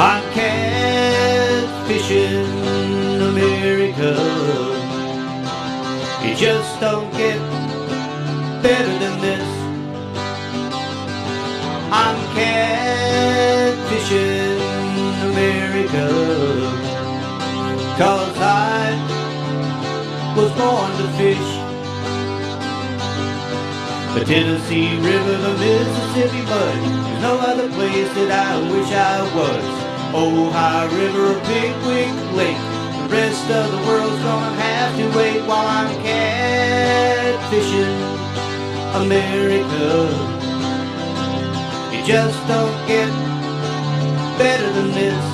I'm catfishing America. You just don't get better than this. I'm catfishing America, 'cause I was born to fish. The Tennessee River, the Mississippi mud, there's no other place that I wish I was. Ohio River, Big Wig Lake, the rest of the world's gonna have to wait while I'm catfishing America. You just don't get better than this.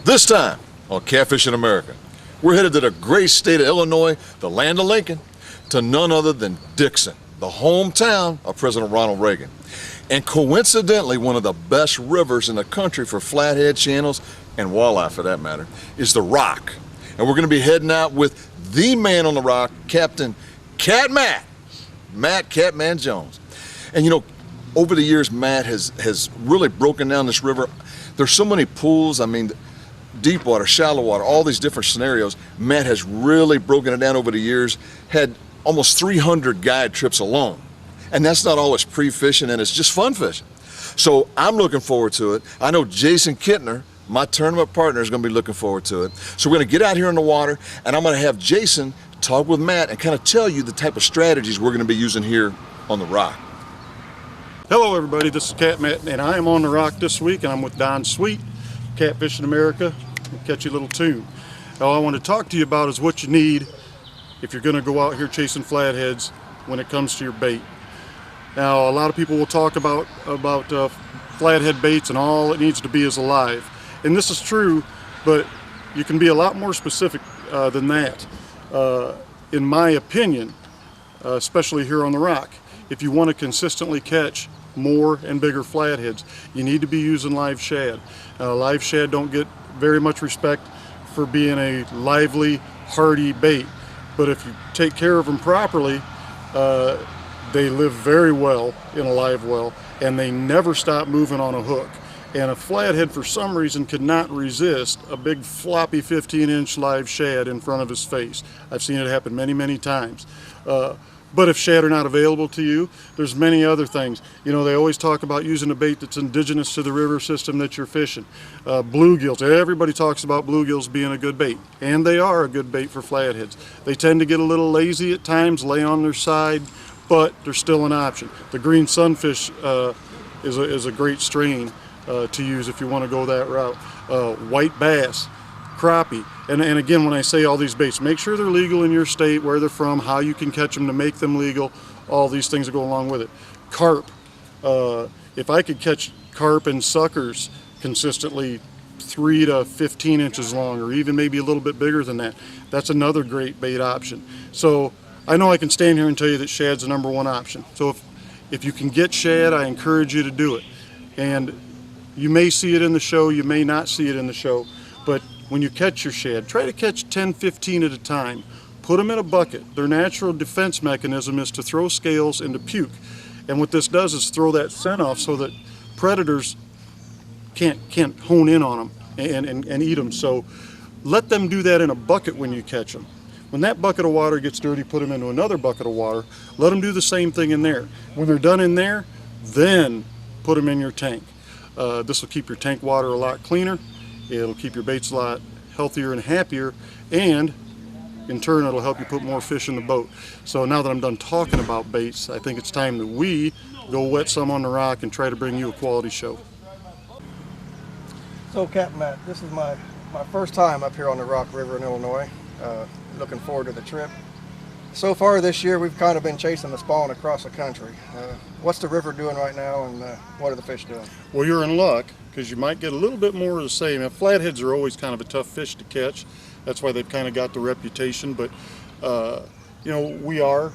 This time on Catfishing America, we're headed to the great state of Illinois, the land of Lincoln, to none other than Dixon, the hometown of President Ronald Reagan. And coincidentally, one of the best rivers in the country for flathead channels, and walleye for that matter, is the Rock. And we're going to be heading out with the man on the Rock, Captain Matt Catman Jones. And you know, over the years, Matt has really broken down this river. There's so many pools, I mean, deep water, shallow water, all these different scenarios. Matt has really broken it down over the years, had almost 300 guide trips alone. And that's not always pre-fishing, and it's just fun fishing. So I'm looking forward to it. I know Jason Kittner, my tournament partner, is going to be looking forward to it. So we're going to get out here in the water, and I'm going to have Jason talk with Matt and kind of tell you the type of strategies we're going to be using here on the Rock. Hello everybody, this is Cat Matt, and I am on the Rock this week, and I'm with Don Sweet, Catfishing America, catchy little tune. All I want to talk to you about is what you need if you're going to go out here chasing flatheads when it comes to your bait. Now, a lot of people will talk about flathead baits and all it needs to be is alive. And this is true, but you can be a lot more specific than that. In my opinion, especially here on the Rock, if you want to consistently catch more and bigger flatheads, you need to be using live shad. Live shad don't get very much respect for being a lively, hardy bait, but if you take care of them properly, they live very well in a live well, and they never stop moving on a hook. And a flathead, for some reason, could not resist a big floppy 15-inch live shad in front of his face. I've seen it happen many, many times. But if shad are not available to you, there's many other things. You know, they always talk about using a bait that's indigenous to the river system that you're fishing. Bluegills, everybody talks about bluegills being a good bait, and they are a good bait for flatheads. They tend to get a little lazy at times, lay on their side, but they're still an option. The green sunfish is a great strain to use if you want to go that route. White bass, crappie, and again, when I say all these baits, make sure they're legal in your state, where they're from, how you can catch them to make them legal, all these things that go along with it. Carp, if I could catch carp and suckers consistently 3 to 15 inches long, or even maybe a little bit bigger than that, that's another great bait option. So I know I can stand here and tell you that shad's the #1 option. So if you can get shad, I encourage you to do it. And you may see it in the show, you may not see it in the show, but when you catch your shad, try to catch 10, 15 at a time. Put them in a bucket. Their natural defense mechanism is to throw scales and to puke. And what this does is throw that scent off so that predators can't hone in on them and eat them. So let them do that in a bucket when you catch them. When that bucket of water gets dirty, put them into another bucket of water. Let them do the same thing in there. When they're done in there, then put them in your tank. This will keep your tank water a lot cleaner. It'll keep your baits a lot healthier and happier, and in turn it'll help you put more fish in the boat. So now that I'm done talking about baits, I think it's time that we go wet some on the Rock and try to bring you a quality show. So Captain Matt, this is my first time up here on the Rock River in Illinois. Looking forward to the trip. So far this year we've kind of been chasing the spawn across the country. What's the river doing right now, and what are the fish doing? Well, you're in luck, because you might get a little bit more of the same. Now, flatheads are always kind of a tough fish to catch. That's why they've kind of got the reputation, but you know, we are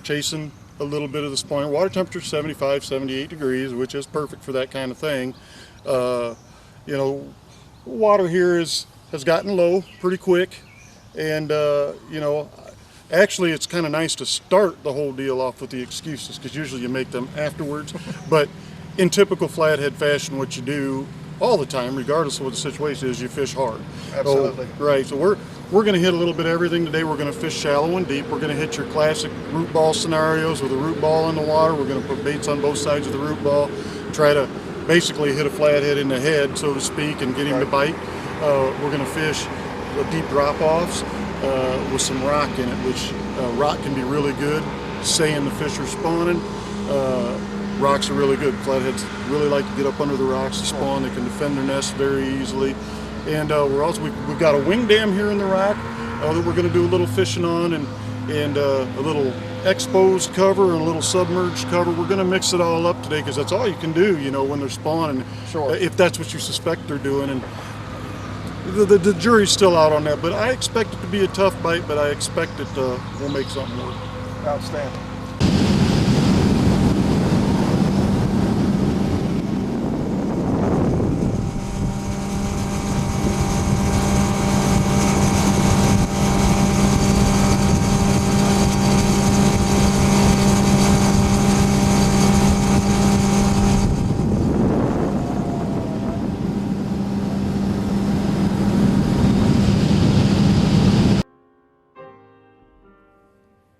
chasing a little bit of the spawn. Water temperature 75, 78 degrees, which is perfect for that kind of thing. You know, water here is has gotten low pretty quick, and you know, actually it's kind of nice to start the whole deal off with the excuses, because usually you make them afterwards. But in typical flathead fashion, what you do all the time, regardless of what the situation is, you fish hard. Absolutely. So, right, so we're going to hit a little bit of everything today. We're going to fish shallow and deep. We're going to hit your classic root ball scenarios with a root ball in the water. We're going to put baits on both sides of the root ball, try to basically hit a flathead in the head, so to speak, and get him to bite. We're going to fish deep drop-offs with some rock in it, which rock can be really good, saying the fish are spawning. Rocks are really good. Flatheads really like to get up under the rocks to spawn. They can defend their nests very easily. And we've got a wing dam here in the rock that we're going to do a little fishing on, and a little exposed cover and a little submerged cover. We're going to mix it all up today, because that's all you can do, you know, when they're spawning. Sure. If that's what you suspect they're doing. And the jury's still out on that, but I expect it to be a tough bite, but I expect it will make something work. Outstanding.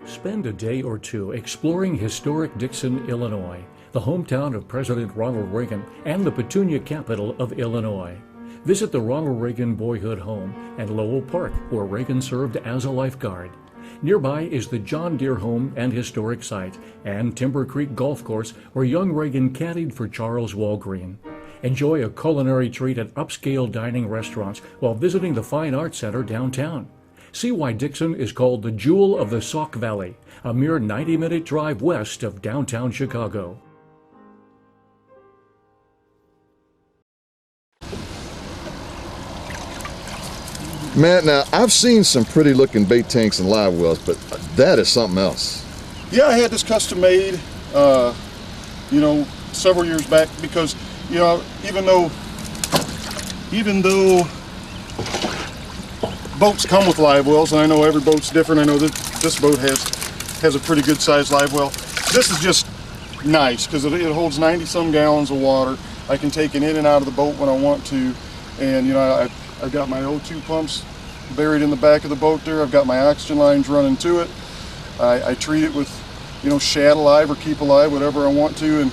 Spend a day or two exploring historic Dixon, Illinois, the hometown of President Ronald Reagan and the Petunia capital of Illinois. Visit the Ronald Reagan Boyhood Home and Lowell Park, where Reagan served as a lifeguard. Nearby is the John Deere Home and Historic Site and Timber Creek Golf Course, where young Reagan caddied for Charles Walgreen. Enjoy a culinary treat at upscale dining restaurants while visiting the Fine Arts Center downtown. See why Dixon is called the Jewel of the Sauk Valley, a mere 90-minute drive west of downtown Chicago. Matt, now I've seen some pretty looking bait tanks and live wells, but that is something else. Yeah, I had this custom made, you know, several years back, because, you know, even though boats come with live wells, and I know every boat's different. I know that this boat has a pretty good sized live well. This is just nice because it holds 90-some gallons of water. I can take it in and out of the boat when I want to, and you know, I've got my O2 pumps buried in the back of the boat there. I've got my oxygen lines running to it. I treat it with, you know, shad alive or keep alive, whatever I want to, and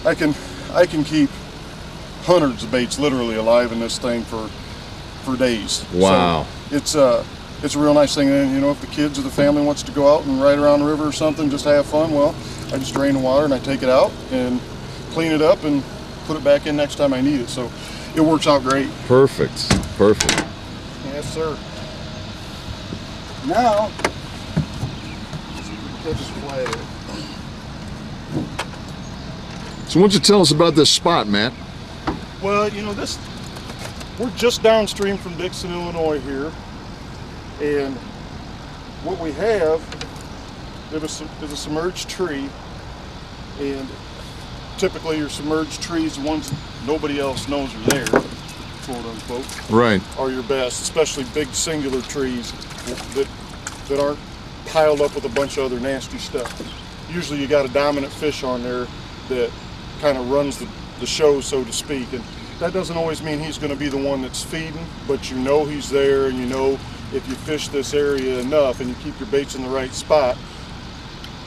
I can keep hundreds of baits literally alive in this thing for days. Wow. So it's a real nice thing. And you know, if the kids or the family wants to go out and ride around the river or something, just have fun, well, I just drain the water and I take it out and clean it up and put it back in next time I need it. So it works out great. Perfect. Perfect. Yes, sir. Now, let's see if we can catch this flathead. So why don't you tell us about this spot, Matt? Well, you know, we're just downstream from Dixon, Illinois here, and what we have is a submerged tree, and typically your submerged trees, the ones nobody else knows are there, quote unquote, Right. are your best, especially big singular trees that aren't piled up with a bunch of other nasty stuff. Usually you got a dominant fish on there that kind of runs the show, so to speak, and that doesn't always mean he's going to be the one that's feeding, but you know he's there, and you know if you fish this area enough and you keep your baits in the right spot,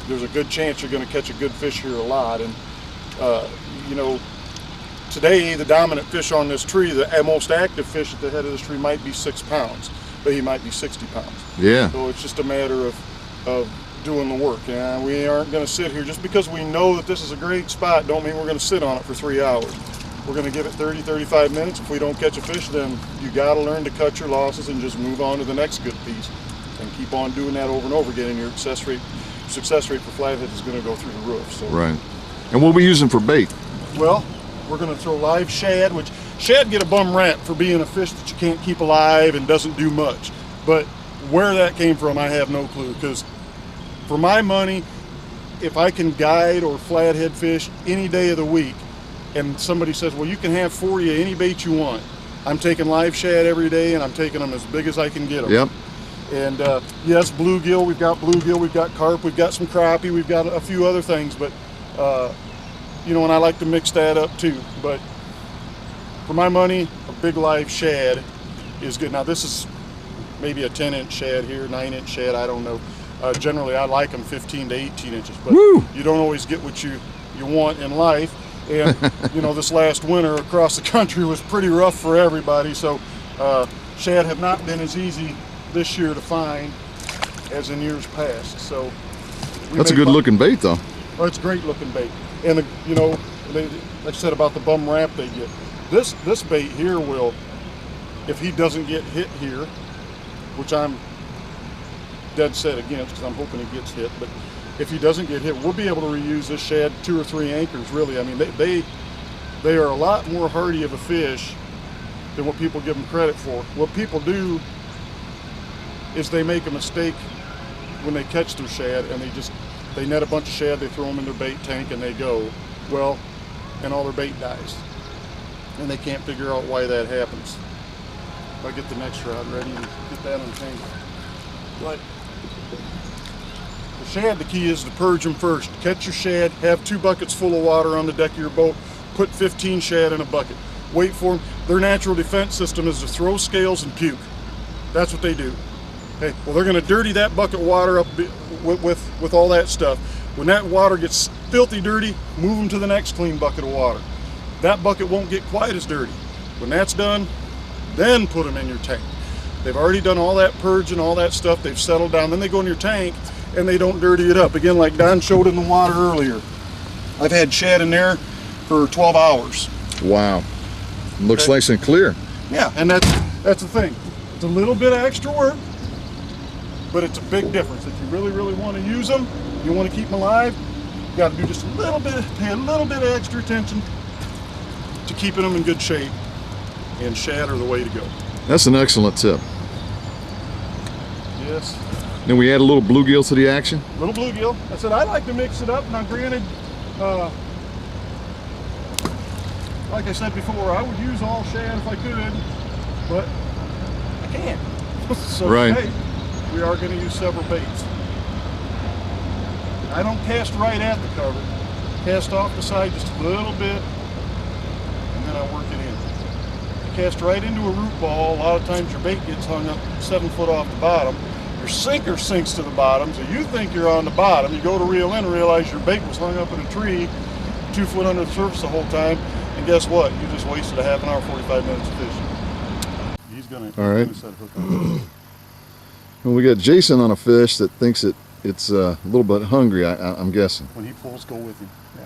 there's a good chance you're going to catch a good fish here a lot. And you know, today the dominant fish on this tree, the most active fish at the head of this tree might be 6 pounds, but he might be 60 pounds. Yeah. So it's just a matter of doing the work. And we aren't going to sit here just because we know that this is a great spot. Don't mean we're going to sit on it for 3 hours. We're going to give it 30-35 minutes. If we don't catch a fish, then you got to learn to cut your losses and just move on to the next good piece, and keep on doing that over and over again. And your success rate for flathead is going to go through the roof. So. Right. And what are we using for bait? Well, we're going to throw live shad, which shad get a bum rap for being a fish that you can't keep alive and doesn't do much. But where that came from, I have no clue, because for my money, if I can guide or flathead fish any day of the week, and somebody says, well, you can have for you any bait you want, I'm taking live shad every day, and I'm taking them as big as I can get them. Yep. And yes, bluegill, we've got bluegill, we've got carp, we've got some crappie, we've got a few other things, but you know, and I like to mix that up too. But for my money, a big live shad is good. Now this is maybe a 10-inch shad here, 9-inch shad, I don't know. Generally, I like them 15 to 18 inches, but Woo! you don't always get what you want in life. And you know, this last winter across the country was pretty rough for everybody, so shad have not been as easy this year to find as in years past. So That's a good looking bait though. Oh, it's a great looking bait. And you know, like I said about the bum wrap they get, this bait here will, if he doesn't get hit here, which I'm dead set against because I'm hoping he gets hit, but if he doesn't get hit, we'll be able to reuse this shad 2 or 3 anchors, really. I mean, they are a lot more hardy of a fish than what people give them credit for. What people do is they make a mistake when they catch their shad, and they net a bunch of shad, they throw them in their bait tank, and they go. Well, and all their bait dies. And they can't figure out why that happens. I'll get the next rod ready and get that untangled. But the shad, the key is to purge them first. Catch your shad, have 2 buckets full of water on the deck of your boat, put 15 shad in a bucket. Wait for them. Their natural defense system is to throw scales and puke. That's what they do. Okay, well, they're going to dirty that bucket of water up with all that stuff. When that water gets filthy dirty, move them to the next clean bucket of water. That bucket won't get quite as dirty. When that's done, then put them in your tank. They've already done all that purging, all that stuff. They've settled down. Then they go in your tank, and they don't dirty it up. Again, like Don showed in the water earlier. I've had shad in there for 12 hours. Wow. Looks Okay. nice and clear. Yeah, and that's the thing. It's a little bit of extra work, but it's a big difference. If you really, really want to use them, you want to keep them alive, you got to do just a little bit, pay a little bit of extra attention to keeping them in good shape, and shad are the way to go. That's an excellent tip. Yes. Then we add a little bluegill to the action. Little bluegill. I said I like to mix it up. Now, granted, like I said before, I would use all shad if I could, but I can't. So Right. today, we are going to use several baits. I don't cast right at the cover. Cast off the side just a little bit, and then I work it in. You cast right into a root ball, a lot of times your bait gets hung up 7 foot off the bottom. Your sinker sinks to the bottom, so you think you're on the bottom. You go to reel in and realize your bait was hung up in a tree 2 foot under the surface the whole time, and guess what? You just wasted a half an hour, 45 minutes of fishing. He's gonna set a hook on. Well, we got Jason on a fish that thinks it's a little bit hungry, I'm guessing. When he pulls, go with him. Yeah.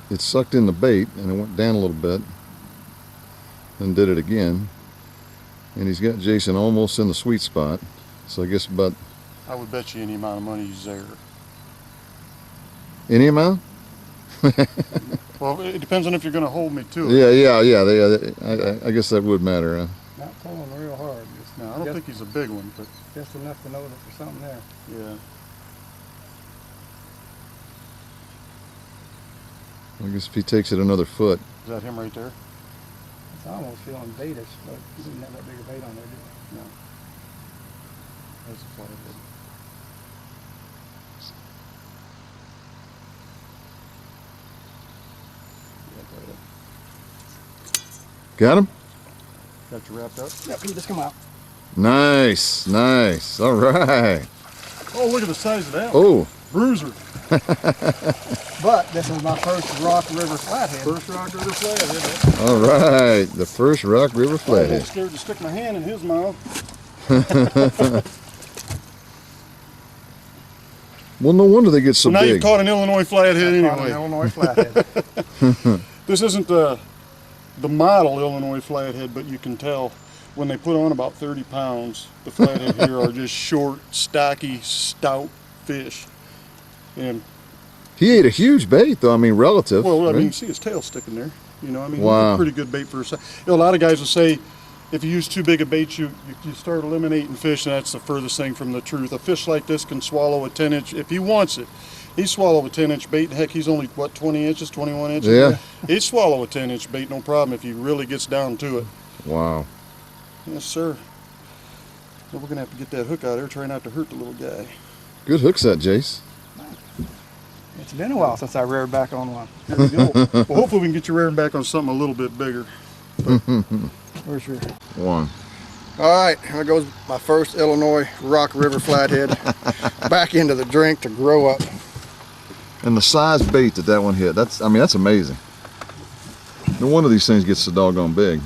It sucked in the bait and it went down a little bit. Then did it again. And he's got Jason almost in the sweet spot. So I guess about I would bet you any amount of money he's there. any amount? Well, it depends on if you're going to hold me to it. Yeah. I guess that would matter. Huh? Not pulling real hard. Just, No, I don't think he's a big one, but just enough to know that there's something there. yeah. I guess if he takes it another foot. Is that him right there? It's almost feeling baitish, but you didn't have that big a bait on there, did you? No. That's a flathead. Got him? Got you wrapped up? Yep, he just come out. Nice. All right. Oh, look at the size of that one. Oh, Bruiser. But this is my first Rock River flathead. First Rock River flathead. all right. The first Rock River I was flathead. scared to stick my hand in his mouth. Well, no wonder they get so Now you've big. caught an Illinois flathead Caught an anyway. Illinois flathead. This isn't the model Illinois flathead, but you can tell when they put on about 30 pounds, the flathead here are just short, stocky, stout fish. And He ate a huge bait, though. I mean, relative. well, I mean, right? you see his tail sticking there. You know, I mean, Wow. he's a pretty good bait for a size. You know, a lot of guys will say, if you use too big a bait, you start eliminating fish, and that's the furthest thing from the truth. A fish like this can swallow a 10-inch, if he wants it. He'd swallow a 10-inch bait. Heck, he's only, what, 20 inches, 21 inches? Yeah. He'd swallow a 10-inch bait, no problem, if he really gets down to it. Wow. Yes, sir. Well, we're going to have to get that hook out there, try not to hurt the little guy. Good hook set, Jace. It's been a while since I reared back on one. There we go. Well, hopefully we can get you rearing back on something a little bit bigger. For sure. One. All right, here goes my first Illinois Rock River flathead back into the drink to grow up. And the size bait that one hit, that's amazing. No wonder these things get so doggone big.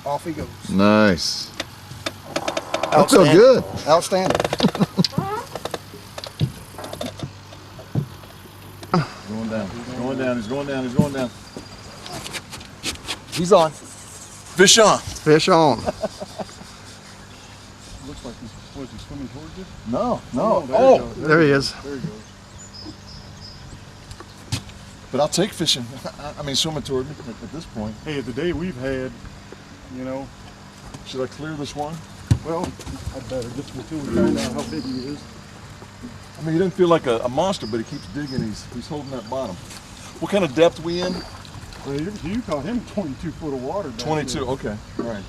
Off he goes. Nice. That felt good. Outstanding. He's going down. He's on. Fish on. Fish on. Looks like he's swimming towards you? No. There he is. There he goes. But I'll take fishing. Swimming toward me at this point. Hey, the day we've had, you know, Should I clear this one? well, I'd better, just until we find out how big he is. He doesn't feel like a monster, but he keeps digging. He's holding that bottom. What kind of depth we in? Well, you caught him 22 foot of water. 22. Okay. All right.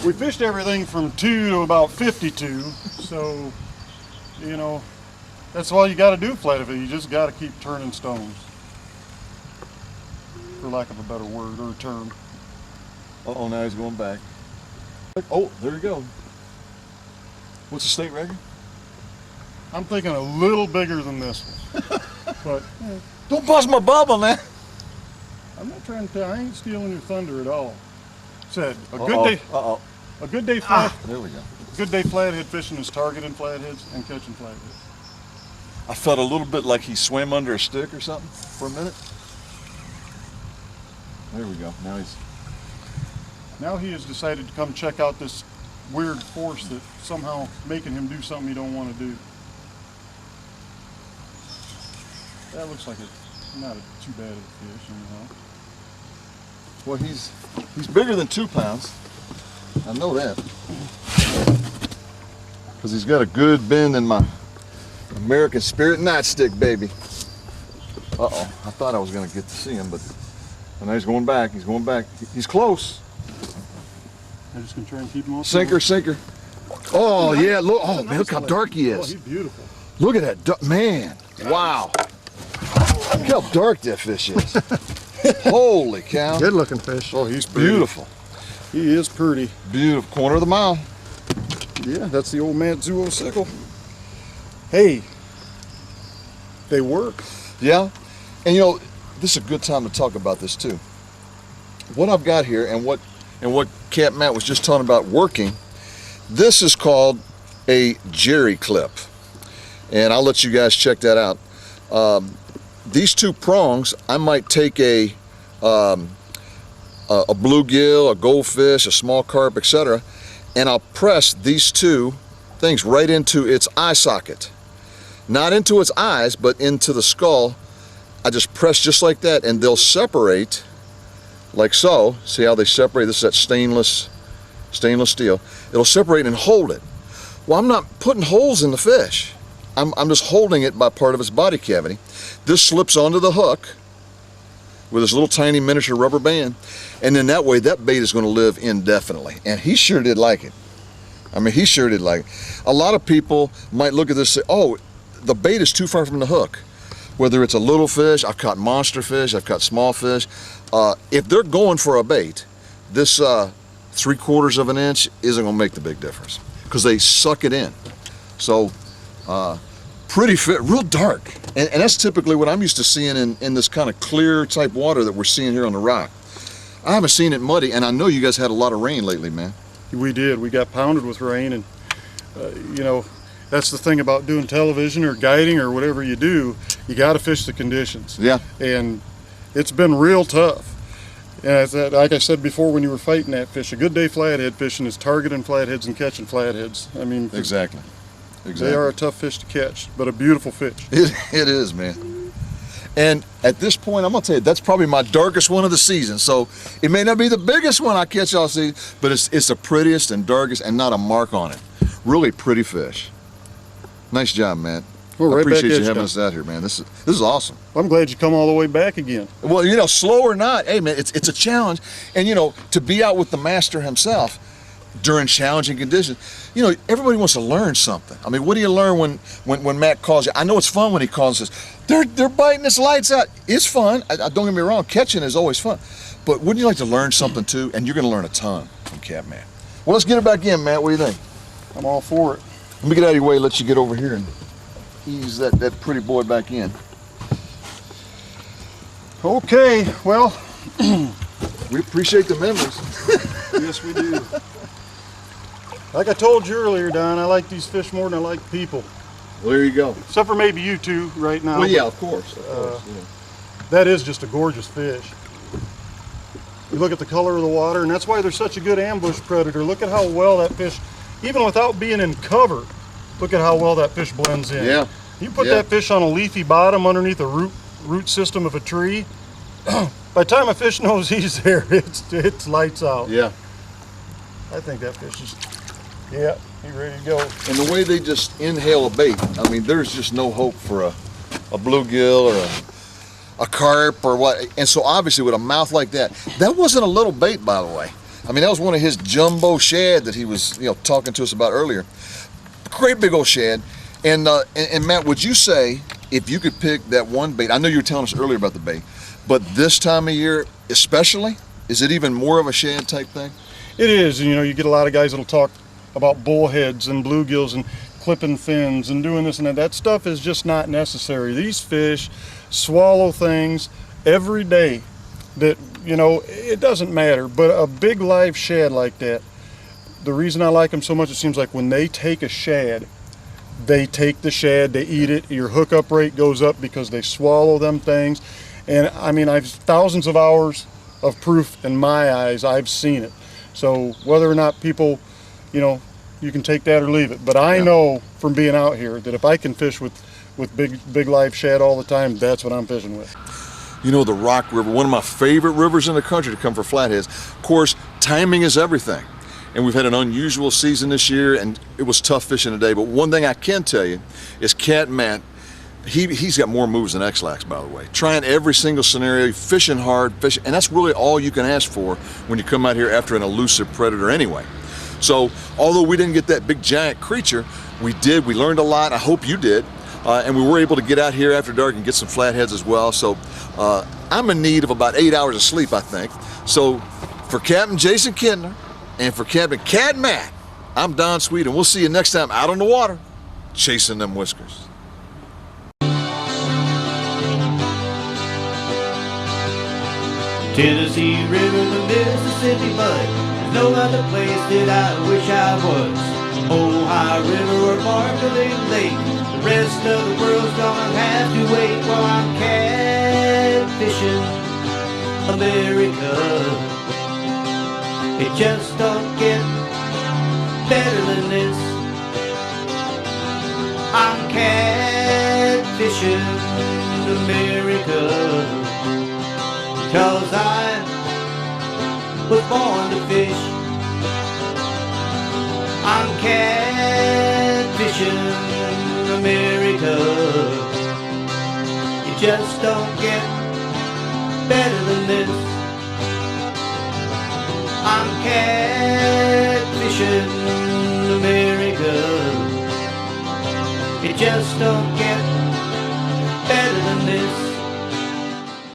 We fished everything from 2 to about 52, so, you know, that's all you got to do, Flathead. You just got to keep turning stones, for lack of a better word or term. Uh-oh, now he's going back. Oh, there you go. What's the state record? I'm thinking a little bigger than this one, but Don't bust my bubble, man. I'm not trying to tell. I ain't stealing your thunder at all. Said a good day. A good day There we go. good day flathead fishing is targeting flatheads and catching flatheads. I felt a little bit like he swam under a stick or something for a minute. There we go. Now he has decided to come check out this weird force that's somehow making him do something he don't want to do. That looks like it's not too bad of a fish, anyhow. Well, he's bigger than 2 pounds. I know that. Because he's got a good bend in my American Spirit nightstick, baby. Uh-oh. I thought I was going to get to see him, but now he's going back. He's close. I'm just going to try and keep him on. Sinker. Oh, yeah. Look, oh, man, look how dark he Oh, is. he's beautiful. Look at that. Man. Wow. Look how dark that fish is. Holy cow. Good looking fish. Oh, he's beautiful. He is pretty. Beautiful. Corner of the mile. Yeah, that's the old Matsuo sickle. Hey, they work. Yeah. And you know, this is a good time to talk about this too. What I've got here and what Cat Matt was just talking about working, this is called a jerry clip. And I'll let you guys check that out. These 2 prongs, I might take a bluegill, a goldfish, a small carp, etc., and I'll press these 2 things right into its eye socket. Not into its eyes, but into the skull. I just press just like that, and they'll separate like so. See how they separate? This is that stainless steel. It'll separate and hold it. Well, I'm not putting holes in the fish. I'm just holding it by part of its body cavity. This slips onto the hook with this little tiny miniature rubber band, and then that way that bait is going to live indefinitely. And he sure did like it. He sure did like it. A lot of people might look at this and say, oh, the bait is too far from the hook. Whether it's a little fish, I've caught monster fish, I've caught small fish. If they're going for a bait, this 3/4 of an inch isn't going to make the big difference because they suck it in. So pretty fit, real dark. And that's typically what I'm used to seeing in this kind of clear type water that we're seeing here on the rock. I haven't seen it muddy, and I know you guys had a lot of rain lately, man. We did. We got pounded with rain, and you know, that's the thing about doing television or guiding or whatever you do. You got to fish the conditions. Yeah. And it's been real tough. And like I said before, when you were fighting that fish, a good day flathead fishing is targeting flatheads and catching flatheads. Exactly. They are a tough fish to catch, but a beautiful fish. It is, man. And at this point, I'm gonna tell you, that's probably my darkest one of the season. So it may not be the biggest one I catch all season, but it's the prettiest and darkest and not a mark on it. Really pretty fish. Nice job, Matt. Well, I right appreciate back you at having you. us out here, man. This is awesome. I'm glad you come all the way back again. Well, you know, slow or not, hey man, it's a challenge. And you know, to be out with the master himself during challenging conditions, you know, everybody wants to learn something. I mean, what do you learn when Matt calls you? I know it's fun when he calls us. They're biting us lights out. It's fun. I don't get me wrong, catching is always fun. But wouldn't you like to learn something too? And you're gonna learn a ton from Catman. Well, let's get it back in, Matt. What do you think? I'm all for it. Let me get out of your way, let you get over here and ease that pretty boy back in. Okay, well, We appreciate the memories. yes we do. Like I told you earlier, Don, I like these fish more than I like people. Well, there you go. Except for maybe you two right now. Well, yeah, but of course. Yeah. that is just a gorgeous fish. You look at the color of the water, and that's why they're such a good ambush predator. Look at how well that fish, even without being in cover, look at how well that fish blends in. Yeah. You put Yeah. that fish on a leafy bottom underneath a root system of a tree, by the time a fish knows he's there, it's lights out. Yeah. I think that fish is, yeah, he's ready to go. And the way they just inhale a bait, I mean, there's just no hope for a bluegill or a carp or what. And so obviously with a mouth like that wasn't a little bait, by the way. I mean, that was one of his jumbo shad that he was, you know, talking to us about earlier. Great big old shad. And Matt, would you say if you could pick that one bait, I know you were telling us earlier about the bait, but this time of year especially, is it even more of a shad type thing? It is, and you know, you get a lot of guys that'll talk about bullheads and bluegills and clipping fins and doing this and that. That stuff is just not necessary. These fish swallow things every day that, you know, it doesn't matter. But a big live shad like that, the reason I like them so much, it seems like when they take a shad, they take the shad, they eat it, your hookup rate goes up because they swallow them things. And I mean, I've thousands of hours of proof in my eyes, I've seen it. So whether or not people, you know, you can take that or leave it. But I know from being out here that if I can fish with big live shad all the time, that's what I'm fishing with. You know, the Rock River, one of my favorite rivers in the country to come for flatheads. Of course, timing is everything. And we've had an unusual season this year, and it was tough fishing today. But one thing I can tell you is Cat Matt, he's got more moves than X-Lax, by the way. Trying every single scenario, fishing hard, fishing, and that's really all you can ask for when you come out here after an elusive predator anyway. So, although we didn't get that big giant creature, we learned a lot. I hope you did. And we were able to get out here after dark and get some flatheads as well. So, I'm in need of about 8 hours of sleep, I think. So, for Captain Jason Kintner and for Captain Cat Matt, I'm Don Sweet, and we'll see you next time out on the water, chasing them whiskers. Tennessee River, the Mississippi mud. There's no other place that I wish I was. Ohio River or Barkley Lake. The rest of the world's gonna have to wait while I'm catfishing America. It just don't get better than this. I'm catfishing America. Cause I was born to fish. I'm catfishing America. You just don't get better than this. I'm catfishing America. You just don't get better than this.